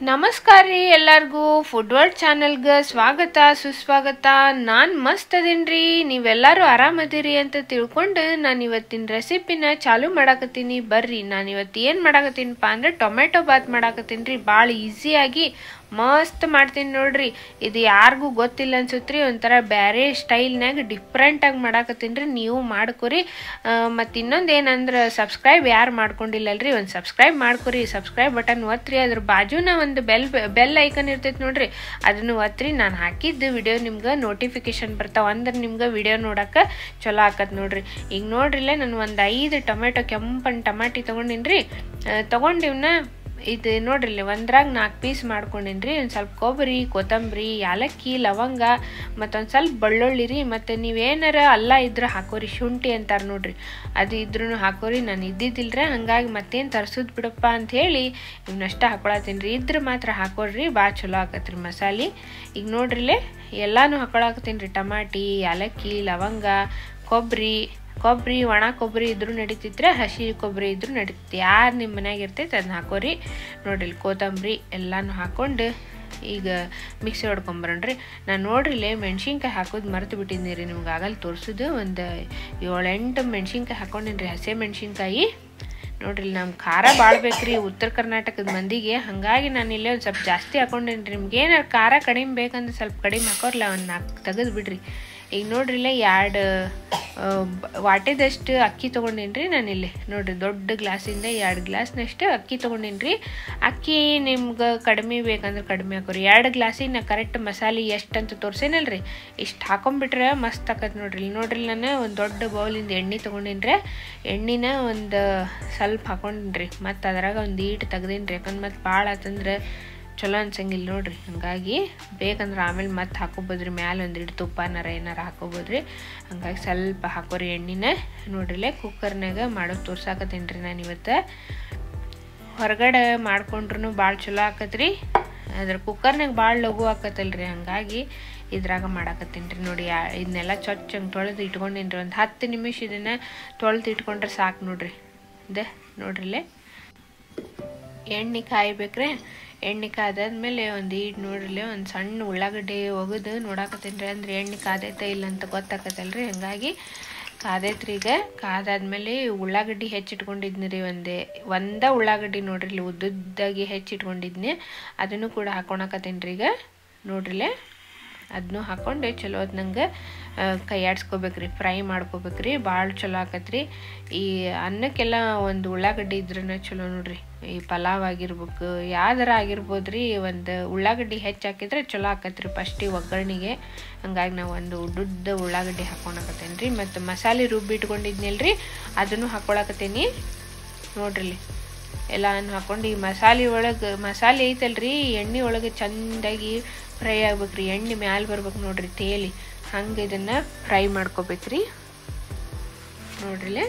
ನಮಸ್ಕಾರ ರೀ ಎಲ್ಲರಿಗೂ ಫುಡ್ ವರ್ಲ್ಡ್ ಚಾನಲ್ಗೆ ಸ್ವಾಗತ ಸುಸ್ವಾಗತ. ನಾನು ಮಸ್ತ್ ಅದೇನ್ರಿ, ನೀವೆಲ್ಲರೂ ಆರಾಮದಿರಿ ಅಂತ ತಿಳ್ಕೊಂಡು ನಾನು ಇವತ್ತಿನ ರೆಸಿಪಿನ ಚಾಲು ಮಾಡಾಕತ್ತೀನಿ. ಬರ್ರಿ, ನಾನು ಇವತ್ತು ಏನು ಮಾಡಾಕತ್ತೀನಪ್ಪ ಅಂದ್ರೆ ಟೊಮೆಟೊ ಬಾತ್ ಮಾಡಾಕತ್ತೀನಿ ರೀ. ಭಾಳ ಈಸಿಯಾಗಿ ಮಸ್ತ್ ಮಾಡ್ತೀನಿ ನೋಡ್ರಿ. ಇದು ಯಾರಿಗೂ ಗೊತ್ತಿಲ್ಲ ಅನ್ಸುತ್ರಿ, ಒಂಥರ ಬೇರೆ ಸ್ಟೈಲ್ನಾಗ ಡಿಫ್ರೆಂಟಾಗಿ ಮಾಡಾಕತ್ತೀನಿ ರೀ. ನೀವು ಮಾಡ್ಕೊರಿ. ಮತ್ತು ಇನ್ನೊಂದು ಏನಂದ್ರೆ ಸಬ್ಸ್ಕ್ರೈಬ್ ಯಾರು ಮಾಡ್ಕೊಂಡಿಲ್ಲಲ್ರಿ, ಒಂದು ಸಬ್ಸ್ಕ್ರೈಬ್ ಮಾಡ್ಕೊರಿ. ಸಬ್ಸ್ಕ್ರೈಬ್ ಬಟನ್ ಒತ್ತಿರಿ, ಅದ್ರ ಬಾಜುನ ಒಂದು ಬೆಲ್ ಐಕನ್ ಇರ್ತೈತೆ ನೋಡ್ರಿ, ಅದನ್ನು ಒತ್ತಿರಿ. ನಾನು ಹಾಕಿದ್ದು ವಿಡಿಯೋ ನಿಮ್ಗೆ ನೋಟಿಫಿಕೇಶನ್ ಬರ್ತಾವ, ಅಂದ್ರೆ ನಿಮ್ಗೆ ವಿಡಿಯೋ ನೋಡಕ್ಕೆ ಚಲೋ ಆಕತ್ ನೋಡ್ರಿ. ಈಗ ನೋಡ್ರಿಲ್ಲೇ ನಾನು ಒಂದು 5 ಟೊಮೆಟೊ ಕೆಂಪನ್ ಟಮಾಟಿ ತೊಗೊಂಡಿನಿ ರೀ. ತೊಗೊಂಡಿವ್ನ ಇದು ನೋಡ್ರಿ, ಒಂದ್ರಾಗ 4 ಪೀಸ್ ಮಾಡ್ಕೊಂಡಿನಿ ರೀ. ಒಂದು ಸ್ವಲ್ಪ ಕೊಬ್ಬರಿ, ಕೊತ್ತಂಬರಿ, ಯಾಲಕ್ಕಿ, ಲವಂಗ, ಮತ್ತೊಂದು ಸ್ವಲ್ಪ ಬೆಳ್ಳುಳ್ಳಿ ರೀ. ಮತ್ತು ನೀವೇನಾರ ಅಲ್ಲ ಇದ್ರೆ ಹಾಕೋರಿ, ಶುಂಠಿ ಅಂತಾರೆ ನೋಡ್ರಿ, ಅದು ಇದ್ರೂ ಹಾಕೋರಿ. ನಾನು ಇದ್ದಿದ್ದಿಲ್ರಿ, ಹಂಗಾಗಿ ಮತ್ತೇನು ತರ್ಸೋದು ಬಿಡಪ್ಪ ಅಂಥೇಳಿ ಇವನ್ನಷ್ಟ ಹಾಕೊಳತ್ತೀನಿ ರೀ. ಇದ್ರೆ ಮಾತ್ರ ಹಾಕೋರಿ, ಭಾಳ ಚಲೋ ಆಕತ್ರಿ ಮಸಾಲೆ. ಈಗ ನೋಡ್ರಿಲೆ ಎಲ್ಲನೂ ಹಾಕೊಳಕತ್ತೀನಿ ರೀ. ಟಮಾಟಿ, ಯಾಲಕ್ಕಿ, ಲವಂಗ, ಕೊಬ್ಬರಿ ಒಣ ಕೊಬ್ಬರಿ ಇದ್ರೂ ನಡೀತಿದ್ರೆ, ಹಸಿ ಕೊಬ್ಬರಿ ಇದ್ರೂ ನಡೀತೈತಿ. ಯಾರು ನಿಮ್ಮ ಮನ್ಯಾಗ ಇರ್ತೈತೆ ಅದನ್ನ ಹಾಕೋರಿ. ನೋಡ್ರಿ, ಕೊತ್ತಂಬರಿ ಎಲ್ಲನೂ ಹಾಕ್ಕೊಂಡು ಈಗ ಮಿಕ್ಸಿ ಹೊಡ್ಕೊಂಬರೋಣ್ರಿ. ನಾನು ನೋಡ್ರಿಲೆ ಮೆಣ್ಸಿನ್ಕಾಯಿ ಹಾಕೋದು ಮರೆತು ಬಿಟ್ಟಿದ್ದೀನಿ ರೀ, ನಿಮ್ಗೆ ಆಗಲ್ಲ ತೋರಿಸೋದು. ಒಂದು 7-8 ಮೆಣ್ಸಿನ್ಕಾಯಿ ಹಾಕೊಂಡಿನಿ ರೀ, ಹಸಿ ಮೆಣ್ಸಿನ್ಕಾಯಿ. ನೋಡ್ರಿ, ನಮ್ಮ ಖಾರ ಭಾಳ ಬೇಕ್ರಿ ಉತ್ತರ ಕರ್ನಾಟಕದ ಮಂದಿಗೆ, ಹಾಗಾಗಿ ನಾನು ಇಲ್ಲೇ ಒಂದು ಸ್ವಲ್ಪ ಜಾಸ್ತಿ ಹಾಕೊಂಡೇನಿ ರೀ. ನಿಮ್ಗೆ ಏನಾರು ಖಾರ ಕಡಿಮೆ ಬೇಕಂದ್ರೆ ಸ್ವಲ್ಪ ಕಡಿಮೆ ಹಾಕೋರ್ಲ, ಒಂದು 4 ತೆಗೆದು ಬಿಡ್ರಿ. ಈಗ ನೋಡ್ರಿಲ್ಲ 2 ವಾಟೆದಷ್ಟು ಅಕ್ಕಿ ತೊಗೊಂಡೀನಿ ರೀ ನಾನಿಲ್ಲಿ. ನೋಡಿರಿ, ದೊಡ್ಡ ಗ್ಲಾಸಿಂದ 2 ಗ್ಲಾಸ್ನಷ್ಟು ಅಕ್ಕಿ ತೊಗೊಂಡೀನಿ ರೀ. ಅಕ್ಕಿ ನಿಮ್ಗೆ ಕಡಿಮೆ ಬೇಕಂದ್ರೆ ಕಡಿಮೆ ಹಾಕೋರಿ. 2 ಗ್ಲಾಸಿಗೆ ನಾ ಕರೆಕ್ಟ್ ಮಸಾಲೆ ಎಷ್ಟಂತ ತೋರಿಸೇನಲ್ರಿ, ಇಷ್ಟು ಹಾಕೊಂಡ್ಬಿಟ್ರೆ ಮಸ್ತ್ ಆಕತ್ ನೋಡ್ರಿ. ನೋಡ್ರಿ, ನಾನು ಒಂದು ದೊಡ್ಡ ಬೌಲಿಂದ ಎಣ್ಣೆ ತೊಗೊಂಡೀನಿ ರೀ. ಎಣ್ಣೆನ ಒಂದು ಸ್ವಲ್ಪ ಹಾಕೊಂಡಿನಿ ರೀ. ಮತ್ತು ಅದ್ರಾಗ ಒಂದು ಈಟು ತೆಗ್ದೀನಿ ರೀ, ಯಾಕಂದ್ರೆ ಮತ್ತು ಭಾಳ ಆತಂದ್ರೆ ಚಲೋ ಅನ್ಸಂಗಿಲ್ಲ ನೋಡ್ರಿ. ಹಾಗಾಗಿ ಬೇಕಂದ್ರೆ ಆಮೇಲೆ ಮತ್ತೆ ಹಾಕೋಬೋದ್ರಿ, ಮ್ಯಾಲೆ ಒಂದು ಇಟ್ಟು ತುಪ್ಪನಾರ ಏನಾರ ಹಾಕೋಬೋದ್ರಿ. ಹಂಗಾಗಿ ಸ್ವಲ್ಪ ಹಾಕೋರಿ ಎಣ್ಣೆನ. ನೋಡ್ರಿಲೆ ಕುಕ್ಕರ್ನಾಗ ಮಾಡೋದು ತೋರ್ಸಾಕತ್ತೀನಿ ರೀ ನಾನು ಇವತ್ತು. ಹೊರಗಡೆ ಮಾಡ್ಕೊಂಡ್ರು ಭಾಳ ಚಲೋ ಆಕತ್ರಿ, ಅದ್ರ ಕುಕ್ಕರ್ನಾಗ ಭಾಳ ಲಘು ಆಕತ್ತಲ್ರಿ, ಹಂಗಾಗಿ ಇದ್ರಾಗ ಮಾಡಾಕತ್ತೀನಿ ರೀ. ನೋಡಿ, ಇದನ್ನೆಲ್ಲ ಚೊಚ್ಚಂಗೆ ತೊಳೆದು ಇಟ್ಕೊಂಡಿನಿ ರೀ. ಒಂದು 10 ನಿಮಿಷ ಇದನ್ನು ತೊಳೆದು ಇಟ್ಕೊಂಡ್ರೆ ಸಾಕು ನೋಡ್ರಿ. ನೋಡ್ರಿಲೆ ಎಣ್ಣೆ ಕಾಯ್ಬೇಕ್ರಿ. ಎಣ್ಣೆ ಕಾದಾದ್ಮೇಲೆ ಒಂದು ಈಡು ನೋಡ್ರಿಲೆ ಒಂದು ಸಣ್ಣ ಉಳ್ಳಾಗಡ್ಡಿ ಒಗೆದು ನೋಡಾಕತ್ತೀನಿ ರೀ, ಅಂದ್ರೆ ಎಣ್ಣೆ ಕಾದೈತೆ ಇಲ್ಲ ಅಂತ ಗೊತ್ತಾಕತ್ತಲ್ರಿ. ಹಂಗಾಗಿ ಕಾದೈತ್ರಿ. ಈಗ ಕಾದಾದ್ಮೇಲೆ ಉಳ್ಳಾಗಡ್ಡಿ ಹೆಚ್ಚಿಟ್ಕೊಂಡಿದ್ನಿ ರೀ. ಒಂದೇ ಉಳ್ಳಾಗಡ್ಡಿ ನೋಡ್ರಿ, ಇಲ್ಲಿ ಉದ್ದುದ್ದಾಗಿ ಹೆಚ್ಚಿಟ್ಕೊಂಡಿದ್ನಿ, ಅದನ್ನು ಕೂಡ ಹಾಕೊಳಕತ್ತೀನಿ ರೀ. ಈಗ ನೋಡ್ರಿಲೆ ಅದನ್ನೂ ಹಾಕ್ಕೊಂಡು ಚಲೋ ನಂಗೆ ಕೈ ಆಡ್ಸ್ಕೊಬೇಕ್ರಿ, ಫ್ರೈ ಮಾಡ್ಕೋಬೇಕ್ರಿ. ಭಾಳ ಚಲೋ ಆಕತ್ರಿ. ಈ ಅನ್ನಕ್ಕೆಲ್ಲ ಒಂದು ಉಳ್ಳಾಗಡ್ಡಿ ಇದ್ರೂ ಚಲೋ ನೋಡ್ರಿ. ಈ ಪಲಾವ್ ಆಗಿರ್ಬೇಕು, ಯಾವ್ದಾರ ಆಗಿರ್ಬೋದ್ರಿ, ಒಂದು ಉಳ್ಳಾಗಡ್ಡಿ ಹೆಚ್ಚು ಹಾಕಿದ್ರೆ ಚಲೋ ಆಕತ್ರಿ ಫಸ್ಟಿಗೆ ಒಗ್ಗರಣೆಗೆ. ಹಂಗಾಗಿ ನಾವು ಒಂದು ಉದ್ದುದ್ದ ಉಳ್ಳಾಗಡ್ಡಿ ಹಾಕೊಳಕತ್ತೇನೆ ರೀ. ಮತ್ತು ಮಸಾಲೆ ರುಬ್ಬಿಟ್ಕೊಂಡಿದ್ನಲ್ರಿ, ಅದನ್ನು ಹಾಕೊಳಕತ್ತೀನಿ ನೋಡ್ರಿ. ಎಲ್ಲಾನು ಹಾಕೊಂಡು ಈ ಮಸಾಲೆ ಐತಲ್ರಿ, ಎಣ್ಣೆ ಒಳಗೆ ಚೆಂದಾಗಿ ಫ್ರೈ ಆಗ್ಬೇಕ್ರಿ. ಎಣ್ಣೆ ಮ್ಯಾಲೆ ಬರ್ಬೇಕು ನೋಡ್ರಿ, ತೇಲಿ ಹಂಗೆ ಇದನ್ನು ಫ್ರೈ ಮಾಡ್ಕೋಬೇಕ್ರಿ. ನೋಡ್ರಿಲೆ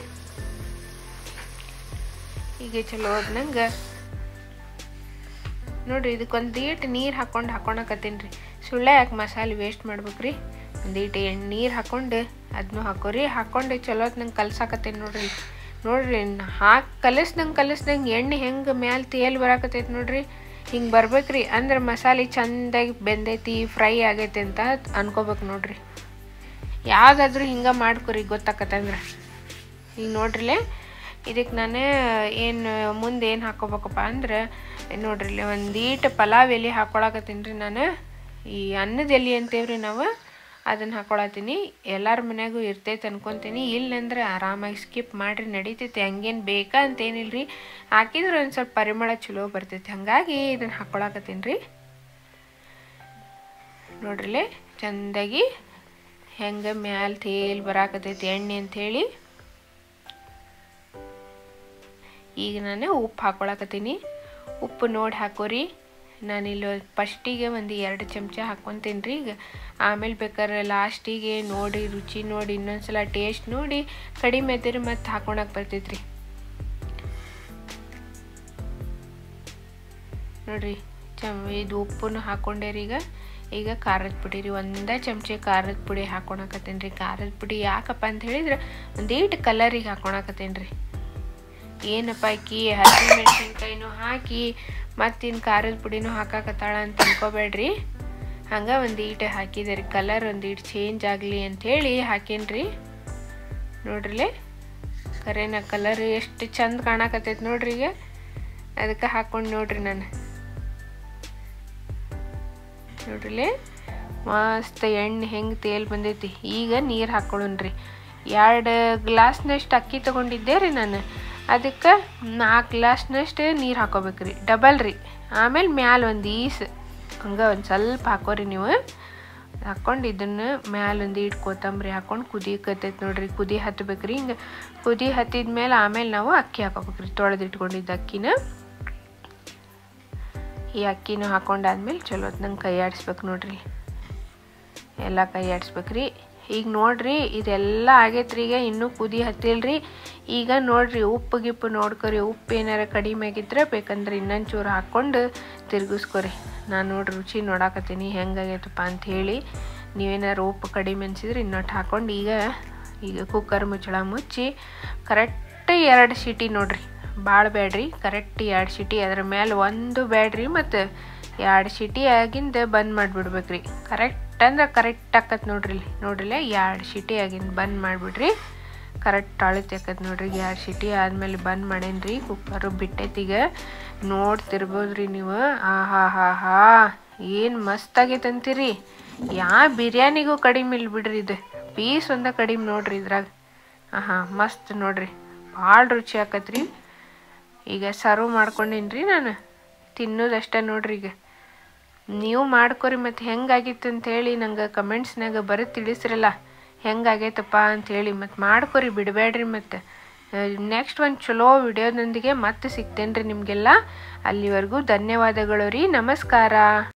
ಈಗ ಚಲೋ ನಂಗೆ ನೋಡ್ರಿ, ಇದಕ್ಕೊಂದೀಟು ನೀರು ಹಾಕೊಳಕತ್ತೀನಿ ರೀ. ಸುಳ್ಳೆ ಯಾಕೆ ಮಸಾಲೆ ವೇಸ್ಟ್ ಮಾಡ್ಬೇಕ್ರಿ. ಒಂದೀಟು ನೀರು ಹಾಕ್ಕೊಂಡು ಅದನ್ನೂ ಹಾಕೋರಿ. ಹಾಕ್ಕೊಂಡು ಚಲೋ ನಂಗೆ ಕಲ್ಸಾಕತ್ತೇನೆ ನೋಡ್ರಿ. ಕಲಿಸ್ದಂಗೆ ಎಣ್ಣೆ ಹೆಂಗೆ ಮ್ಯಾಲೆ ತೇಲ್ ಬರಾಕತ್ತೈತಿ ನೋಡ್ರಿ, ಹಿಂಗೆ ಬರ್ಬೇಕ್ರಿ. ಅಂದ್ರೆ ಮಸಾಲೆ ಚೆಂದಾಗಿ ಬೆಂದೈತಿ, ಫ್ರೈ ಆಗೈತಿ ಅಂತ ಅನ್ಕೋಬೇಕು ನೋಡ್ರಿ. ಯಾವುದಾದ್ರೂ ಹಿಂಗೆ ಮಾಡ್ಕೊರಿ, ಗೊತ್ತಾಕತ್ತಂದ್ರೆ. ಈಗ ನೋಡ್ರಿಲೆ ಇದಕ್ಕೆ ನಾನು ಮುಂದೆ ಏನು ಹಾಕೋಬೇಕಪ್ಪ ಅಂದ್ರೆ ನೋಡ್ರಿಲೆ ಒಂದೀಟು ಪಲಾವ್ ಎಲೆ ಹಾಕೊಳಕತ್ತೀನಿ ರೀ ನಾನು. ಈ ಅನ್ನದ ಎಲೆ ಅಂತೇವ್ರಿ ನಾವು, ಅದನ್ನು ಹಾಕೊಳತ್ತೀನಿ. ಎಲ್ಲರ ಮನ್ಯಾಗೂ ಇರ್ತೈತೆ ಅನ್ಕೊತೀನಿ, ಇಲ್ಲಂದ್ರೆ ಆರಾಮಾಗಿ ಸ್ಕಿಪ್ ಮಾಡಿರಿ, ನಡೀತೈತೆ. ಹಂಗೇನು ಬೇಕಾ ಅಂತೇನಿಲ್ರಿ, ಹಾಕಿದ್ರೆ ಒಂದು ಸ್ವಲ್ಪ ಪರಿಮಳ ಚಲೋ ಬರ್ತೈತಿ. ಹಾಗಾಗಿ ಇದನ್ನು ಹಾಕೊಳಕತ್ತೀನಿ ರೀ. ನೋಡ್ರಿಲೆ ಚೆಂದಾಗಿ ಹೆಂಗೆ ಮ್ಯಾಲೆ ತೇಲ್ ಬರಾಕತ್ತೈತಿ ಎಣ್ಣೆ ಅಂಥೇಳಿ. ಈಗ ನಾನು ಉಪ್ಪು ಹಾಕೊಳಕತ್ತೀನಿ. ಉಪ್ಪು ನೋಡಿ ಹಾಕೋರಿ. ನಾನಿಲ್ಲಿ ಫಸ್ಟಿಗೆ ಒಂದು 2 ಚಮಚ ಹಾಕ್ಕೊತೀನಿ ರೀ. ಈಗ ಆಮೇಲೆ ಬೇಕಾದ್ರೆ ಲಾಸ್ಟಿಗೆ ನೋಡಿ, ರುಚಿ ನೋಡಿ, ಇನ್ನೊಂದ್ಸಲ ಟೇಸ್ಟ್ ನೋಡಿ ಕಡಿಮೆ ಐತಿರಿ ಮತ್ತು ಹಾಕೊಳಕ್ಕೆ ಬರ್ತೈತ್ರಿ. ನೋಡ್ರಿ, ಇದು ಉಪ್ಪನ್ನು ಹಾಕ್ಕೊಂಡೆ ರೀ. ಈಗ ಖಾರದ ಪುಡಿ ರೀ, 1 ಚಮಚ ಖಾರದ ಪುಡಿ ಹಾಕೊಳಕತ್ತೀನಿ ರೀ. ಖಾರದ ಪುಡಿ ಯಾಕಪ್ಪ ಅಂತ ಹೇಳಿದ್ರೆ ಒಂದೀಟು ಕಲರಿಗೆ ಹಾಕೊಳಕತ್ತೀನಿ ರೀ. ಏನಪ್ಪ ಹಸಿ ಮೆಣಸಿನ್ಕಾಯಿನೂ ಹಾಕಿ ಮತ್ತಿನ್ನು ಖಾರದ ಪುಡಿನೂ ಹಾಕಾಕತ್ತಾಳ ಅಂತ ಅನ್ಕೋಬೇಡ್ರಿ. ಹಂಗೆ ಒಂದು ಈಟು ಹಾಕಿದೆ ರೀ, ಕಲರ್ ಒಂದು ಈಟು ಚೇಂಜ್ ಆಗಲಿ ಅಂಥೇಳಿ ಹಾಕೇನ್ರಿ. ನೋಡ್ರಿಲೆ ಕರೆನ ಕಲರ್ ಎಷ್ಟು ಚಂದ ಕಾಣಕತ್ತೈತೆ ನೋಡ್ರಿ. ಈಗ ಅದಕ್ಕೆ ಹಾಕ್ಕೊಂಡು ನೋಡ್ರಿ ನಾನು. ನೋಡ್ರಿಲೆ ಮಸ್ತ್ ಎಣ್ಣೆ ಹೆಂಗೆ ತೇಲ್ ಬಂದೈತಿ. ಈಗ ನೀರು ಹಾಕ್ಕೊಳ್ಳೋಣ್ರಿ. 2 ಗ್ಲಾಸ್ನಷ್ಟು ಅಕ್ಕಿ ತೊಗೊಂಡಿದ್ದೆ ರೀ ನಾನು. ಅದಕ್ಕೆ 4 ಗ್ಲಾಸ್ನಷ್ಟು ನೀರು ಹಾಕೋಬೇಕ್ರಿ, ಡಬಲ್ ರೀ. ಆಮೇಲೆ ಮ್ಯಾಲೆ ಒಂದು ಈಸ್ ಹಂಗೆ ಒಂದು ಸ್ವಲ್ಪ ಹಾಕೋರಿ ನೀವು. ಹಾಕ್ಕೊಂಡು ಇದನ್ನು ಮ್ಯಾಲೆ ಒಂದು ಈಟು ಕೊತ್ತಂಬರಿ ಹಾಕ್ಕೊಂಡು ಕುದಿಯಕತ್ತೈತೆ ನೋಡ್ರಿ. ಕುದಿ ಹತ್ತಬೇಕ್ರಿ. ಹಿಂಗೆ ಕುದಿ ಹತ್ತಿದ ಮೇಲೆ ಆಮೇಲೆ ನಾವು ಅಕ್ಕಿ ಹಾಕೋಬೇಕ್ರಿ, ತೊಳೆದಿಟ್ಕೊಂಡಿದ್ದ ಅಕ್ಕಿನ. ಈ ಅಕ್ಕಿನೂ ಹಾಕೊಂಡಾದ್ಮೇಲೆ ಚಲೋ ನಂಗೆ ಕೈ ಆಡಿಸ್ಬೇಕು ನೋಡ್ರಿ. ಎಲ್ಲ ಕೈ ಆಡಿಸ್ಬೇಕ್ರಿ. ಈಗ ನೋಡ್ರಿ ಇದೆಲ್ಲ ಆಗೈತ್ರಿ. ಈಗ ಇನ್ನೂ ಕುದಿ ಹತ್ತಿಲ್ರಿ. ಈಗ ನೋಡ್ರಿ ಉಪ್ಪು ಗಿಪ್ಪು ನೋಡ್ಕೊರಿ. ಉಪ್ಪು ಏನಾರ ಕಡಿಮೆ ಆಗಿದ್ರೆ ಬೇಕಂದ್ರೆ ಇನ್ನೊಂದು ಚೂರು ಹಾಕ್ಕೊಂಡು ತಿರ್ಗಿಸ್ಕೊರಿ. ನಾನು ನೋಡ್ರಿ ರುಚಿ ನೋಡಾಕತ್ತೀನಿ ಹೆಂಗಾಗೈತಪ್ಪ ಅಂಥೇಳಿ. ನೀವೇನಾರು ಉಪ್ಪು ಕಡಿಮೆ ಅನಿಸಿದ್ರೆ ಇನ್ನೊಟ್ಟು ಹಾಕ್ಕೊಂಡು ಈಗ ಕುಕ್ಕರ್ ಮುಚ್ಚಳ ಮುಚ್ಚಿ ಕರೆಕ್ಟ್ 2 ಸೀಟಿ ನೋಡ್ರಿ. ಭಾಳ ಬೇಡ್ರಿ, ಕರೆಕ್ಟ್ 2 ಸೀಟಿ. ಅದ್ರ ಮೇಲೆ ಒಂದು ಬೇಡ್ರಿ, ಮತ್ತು 2 ಸೀಟಿ ಆಗಿಂದ ಬಂದ್ ಮಾಡಿಬಿಡ್ಬೇಕ್ರಿ. ಕರೆಕ್ಟ್ ಅಂದ್ರೆ ಕರೆಕ್ಟ್ ಆಕತ್ ನೋಡ್ರಿ. ನೋಡ್ರಿಲ್ಲ 2 ಸೀಟಿ ಆಗಿಂದ ಬಂದ್ ಮಾಡಿಬಿಡ್ರಿ. ಕರೆಕ್ಟ್ ಅಳತೆ ಆಕತ್ ನೋಡ್ರಿ. 2 ಸೀಟಿ ಆದಮೇಲೆ ಬಂದ್ ಮಾಡೇನ್ರಿ. ಕುಕ್ಕರು ಬಿಟ್ಟೈತೀಗ ನೋಡ್ತಿರ್ಬೋದ್ರಿ ನೀವು. ಆಹಾ ಏನು ಮಸ್ತ್ ಆಗೈತೆ ಅಂತೀರಿ. ಬಿರಿಯಾನಿಗೂ ಕಡಿಮೆ ಇಲ್ಲ ಬಿಡ್ರಿ. ಇದು ಪೀಸ್ ಒಂದ ಕಡಿಮೆ ನೋಡ್ರಿ ಇದ್ರಾಗ. ಮಸ್ತ್ ನೋಡ್ರಿ, ಭಾಳ ರುಚಿ ಆಕತ್ರಿ. ಈಗ ಸರ್ವ್ ಮಾಡ್ಕೊಂಡೇನ್ರಿ ನಾನು. ತಿನ್ನೋದಷ್ಟೇ ನೋಡ್ರಿ. ಈಗ ನೀವು ಮಾಡ್ಕೊರಿ. ಮತ್ತು ಹೆಂಗಾಗಿತ್ತು ಅಂಥೇಳಿ ನಂಗೆ ಕಮೆಂಟ್ಸ್ನಾಗ ಬರೋದು ತಿಳಿಸ್ರಲ್ಲ ಹೆಂಗಾಗೈತಪ್ಪ ಅಂಥೇಳಿ. ಮತ್ತು ಮಾಡ್ಕೊರಿ, ಬಿಡಬೇಡ್ರಿ. ಮತ್ತು ನೆಕ್ಸ್ಟ್ ಒಂದು ಚಲೋ ವಿಡಿಯೋದೊಂದಿಗೆ ಮತ್ತೆ ಸಿಗ್ತೇನೆ ರೀ ನಿಮಗೆಲ್ಲ. ಅಲ್ಲಿವರೆಗೂ ಧನ್ಯವಾದಗಳು ರೀ. ನಮಸ್ಕಾರ.